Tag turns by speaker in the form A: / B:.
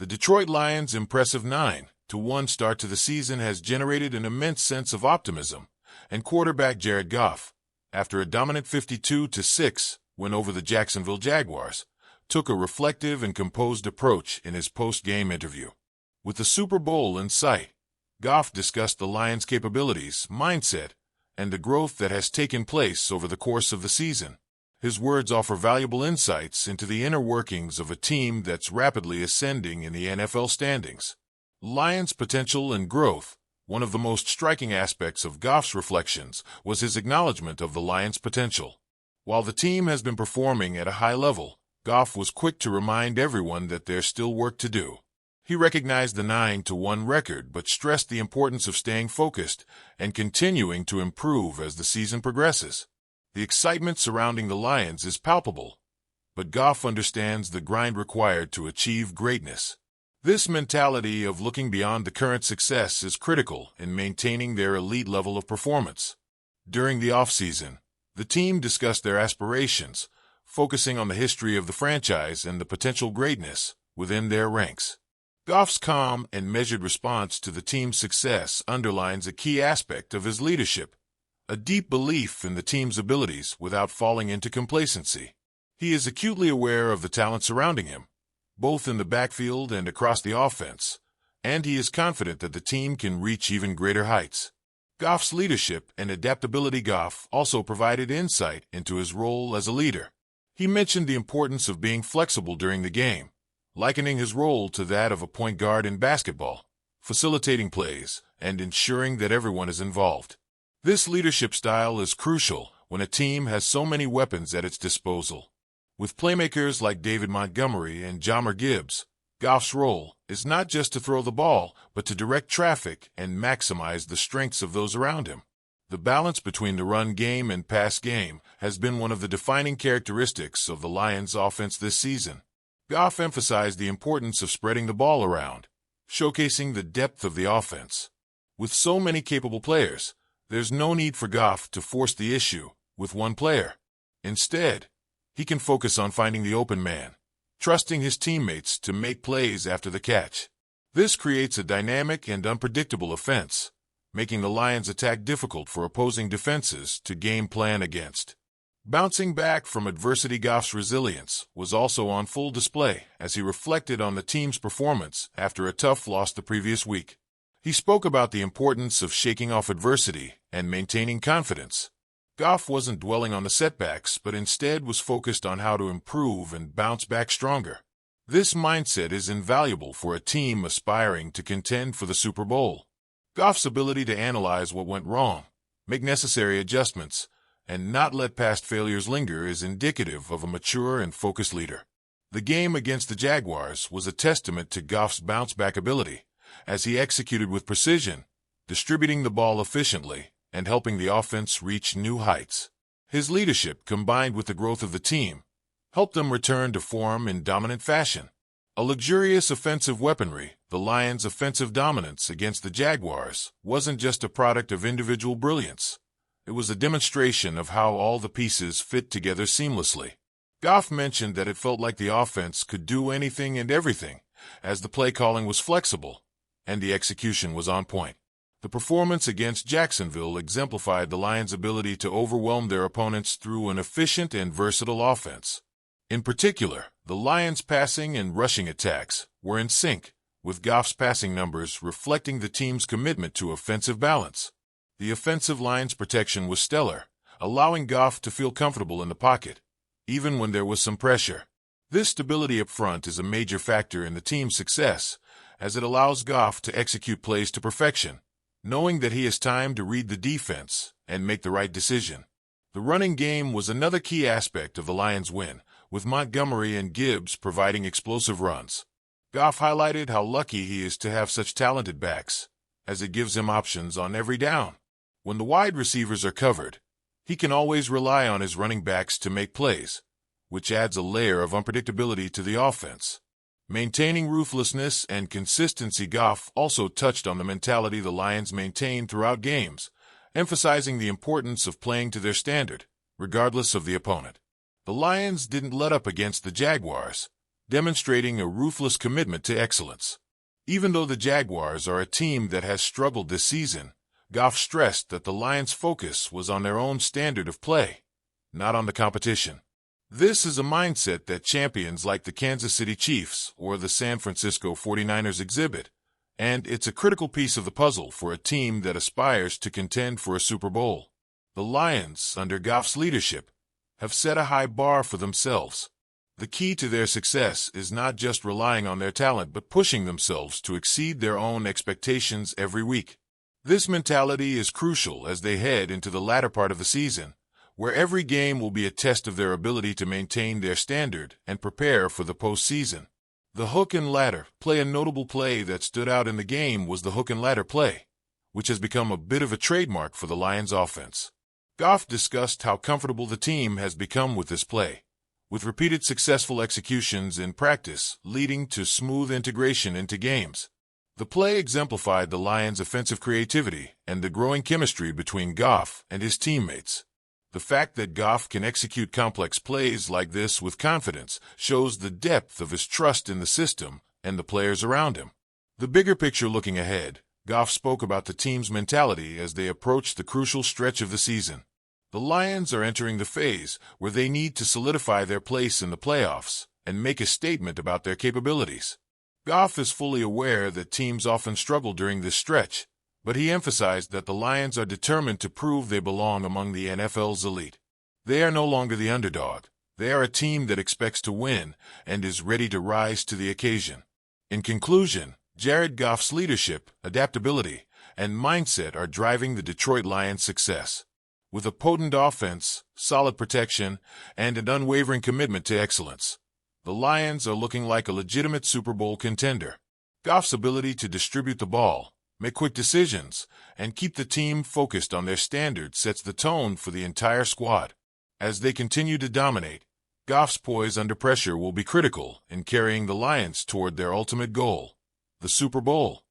A: The Detroit Lions' impressive 9-1 start to the season has generated an immense sense of optimism, and quarterback Jared Goff, after a dominant 52-6 win over the Jacksonville Jaguars, took a reflective and composed approach in his post-game interview. With the Super Bowl in sight, Goff discussed the Lions' capabilities, mindset, and the growth that has taken place over the course of the season. His words offer valuable insights into the inner workings of a team that's rapidly ascending in the NFL standings. Lions' potential and growth. One of the most striking aspects of Goff's reflections was his acknowledgement of the Lions' potential. While the team has been performing at a high level, Goff was quick to remind everyone that there's still work to do. He recognized the 9-1 record but stressed the importance of staying focused and continuing to improve as the season progresses. The excitement surrounding the Lions is palpable, but Goff understands the grind required to achieve greatness. This mentality of looking beyond the current success is critical in maintaining their elite level of performance. During the offseason, the team discussed their aspirations, focusing on the history of the franchise and the potential greatness within their ranks. Goff's calm and measured response to the team's success underlines a key aspect of his leadership, a deep belief in the team's abilities without falling into complacency. He is acutely aware of the talent surrounding him, both in the backfield and across the offense, and he is confident that the team can reach even greater heights. Goff's leadership and adaptability. Goff also provided insight into his role as a leader. He mentioned the importance of being flexible during the game, likening his role to that of a point guard in basketball, facilitating plays and ensuring that everyone is involved. This leadership style is crucial when a team has so many weapons at its disposal. With playmakers like David Montgomery and Jahmyr Gibbs, Goff's role is not just to throw the ball, but to direct traffic and maximize the strengths of those around him. The balance between the run game and pass game has been one of the defining characteristics of the Lions' offense this season. Goff emphasized the importance of spreading the ball around, showcasing the depth of the offense. With so many capable players, there's no need for Goff to force the issue with one player. Instead, he can focus on finding the open man, trusting his teammates to make plays after the catch. This creates a dynamic and unpredictable offense, making the Lions' attack difficult for opposing defenses to game plan against. Bouncing back from adversity. Goff's resilience was also on full display as he reflected on the team's performance after a tough loss the previous week. He spoke about the importance of shaking off adversity and maintaining confidence. Goff wasn't dwelling on the setbacks, but instead was focused on how to improve and bounce back stronger. This mindset is invaluable for a team aspiring to contend for the Super Bowl. Goff's ability to analyze what went wrong, make necessary adjustments, and not let past failures linger is indicative of a mature and focused leader. The game against the Jaguars was a testament to Goff's bounce-back ability, as he executed with precision, distributing the ball efficiently and helping the offense reach new heights. His leadership, combined with the growth of the team, helped them return to form in dominant fashion. A luxurious offensive weaponry. The Lions' offensive dominance against the Jaguars wasn't just a product of individual brilliance. It was a demonstration of how all the pieces fit together seamlessly. Goff mentioned that it felt like the offense could do anything and everything, as the play calling was flexible and the execution was on point. The performance against Jacksonville exemplified the Lions' ability to overwhelm their opponents through an efficient and versatile offense. In particular, the Lions' passing and rushing attacks were in sync, with Goff's passing numbers reflecting the team's commitment to offensive balance. The offensive line's protection was stellar, allowing Goff to feel comfortable in the pocket, even when there was some pressure. This stability up front is a major factor in the team's success, as it allows Goff to execute plays to perfection, knowing that he has time to read the defense and make the right decision. The running game was another key aspect of the Lions' win, with Montgomery and Gibbs providing explosive runs. Goff highlighted how lucky he is to have such talented backs, as it gives him options on every down. When the wide receivers are covered, he can always rely on his running backs to make plays, which adds a layer of unpredictability to the offense. Maintaining ruthlessness and consistency. Goff also touched on the mentality the Lions maintain throughout games, emphasizing the importance of playing to their standard, regardless of the opponent. The Lions didn't let up against the Jaguars, demonstrating a ruthless commitment to excellence. Even though the Jaguars are a team that has struggled this season, Goff stressed that the Lions' focus was on their own standard of play, not on the competition. This is a mindset that champions like the Kansas City Chiefs or the San Francisco 49ers exhibit, and it's a critical piece of the puzzle for a team that aspires to contend for a Super Bowl. The Lions, under Goff's leadership, have set a high bar for themselves. The key to their success is not just relying on their talent but pushing themselves to exceed their own expectations every week. This mentality is crucial as they head into the latter part of the season, where every game will be a test of their ability to maintain their standard and prepare for the postseason. The hook and ladder play. A notable play that stood out in the game was the hook and ladder play, which has become a bit of a trademark for the Lions offense. Goff discussed how comfortable the team has become with this play, with repeated successful executions in practice leading to smooth integration into games. The play exemplified the Lions' offensive creativity and the growing chemistry between Goff and his teammates. The fact that Goff can execute complex plays like this with confidence shows the depth of his trust in the system and the players around him. The bigger picture looking ahead, Goff spoke about the team's mentality as they approach the crucial stretch of the season. The Lions are entering the phase where they need to solidify their place in the playoffs and make a statement about their capabilities. Goff is fully aware that teams often struggle during this stretch, but he emphasized that the Lions are determined to prove they belong among the NFL's elite. They are no longer the underdog. They are a team that expects to win and is ready to rise to the occasion. In conclusion, Jared Goff's leadership, adaptability, and mindset are driving the Detroit Lions' success. With a potent offense, solid protection, and an unwavering commitment to excellence, the Lions are looking like a legitimate Super Bowl contender. Goff's ability to distribute the ball, make quick decisions, and keep the team focused on their standards sets the tone for the entire squad. As they continue to dominate, Goff's poise under pressure will be critical in carrying the Lions toward their ultimate goal, the Super Bowl.